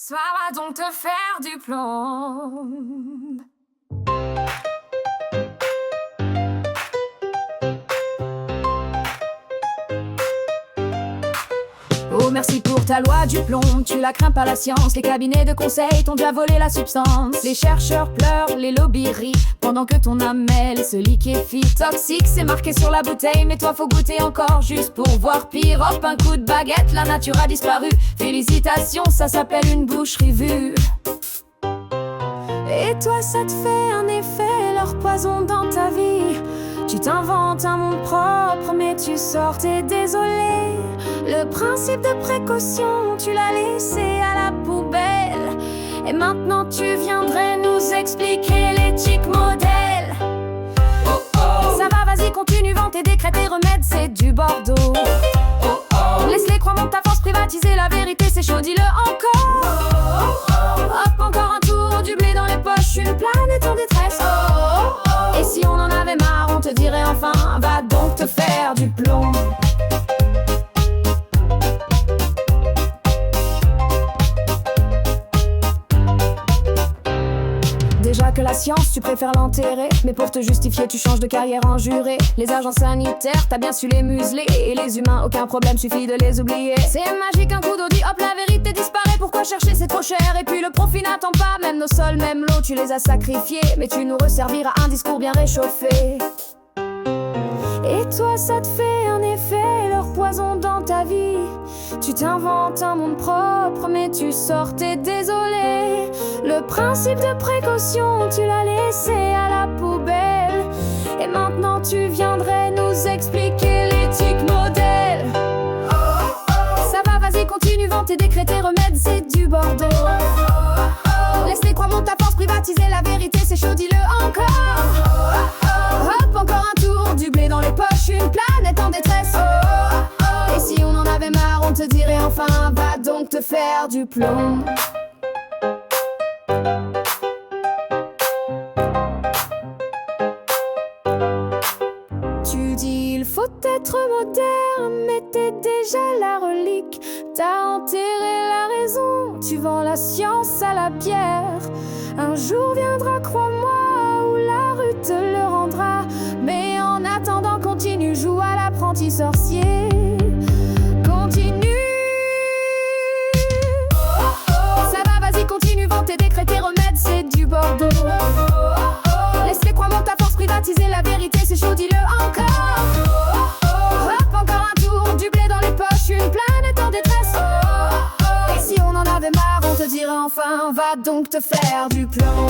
Ça va donc te faire du plomb. Oh merci pour ta loi du plomb, tu la crains pas la science. Les cabinets de conseil t'ont déjà volé la substance. Les chercheurs pleurent, les lobbies rient, pendant que ton amel se liquéfie. Toxique c'est marqué sur la bouteille, mais toi faut goûter encore juste pour voir pire. Hop un coup de baguette, la nature a disparu. Félicitations, ça s'appelle une boucherie vue. Et toi ça te fait un effet, leur poison dans ta vie. Tu t'inventes un monde propre, mais tu sors, t'es désolé. Le principe de précaution, tu l'as laissé à la poubelle. Et maintenant tu viendrais nous expliquer l'éthique modèle. Oh oh. Ça va, vas-y, continue, vends tes décrets, tes remèdes, c'est du Bordeaux. Oh oh. Laisse les croix, monte ta force, privatiser la vérité, c'est chaud, dis-le encore. Oh oh. Hop, encore un tour, du blé dans les poches, une planète en détresse. Oh oh oh. Et si on en avait marre, on te dirait enfin, va donc te faire du plomb. Déjà que la science, tu préfères l'enterrer, mais pour te justifier, tu changes de carrière en juré. Les agents sanitaires, t'as bien su les museler. Et les humains, aucun problème, suffit de les oublier. C'est magique, un coup d'eau dit hop, la vérité disparaît. Pourquoi chercher, c'est trop cher. Et puis le profit n'attend pas, même nos sols, même l'eau, tu les as sacrifiés. Mais tu nous resserviras un discours bien réchauffé. Et toi, ça te fait un effet, leur poison dans ta vie. Tu t'inventes un monde propre, mais tu sors, t'es désolé. Le principe de précaution, tu l'as laissé à la poubelle. Et maintenant tu viendrais nous expliquer l'éthique modèle. Ça va, vas-y, continue, vends tes décrets, tes remèdes, c'est du Bordeaux. Laisse les croix, monte ta force, privatiser la vérité, c'est chaud, dis-le encore. Hop, encore un tour, du blé dans les poches, une planète en détresse. Et si on en avait marre, on te dirait enfin, va donc te faire du plomb. Tu dis il faut être moderne, mais t'es déjà la relique. T'as enterré la raison, tu vends la science à la pierre. Un jour viendra, crois-moi, où la rue te le rendra. Mais en attendant, continue, joue à l'apprenti sorcier. Continue. Ça va, vas-y, continue, vends tes décrets, tes remèdes, c'est du Bordeaux. Laisse les croix, monte ta force, privatiser la vérité, c'est chaud, dis-le encore. Hop, encore un tour, du blé dans les poches, une planète en détresse. Et si on en avait marre, on te dirait enfin, va donc te faire du plomb.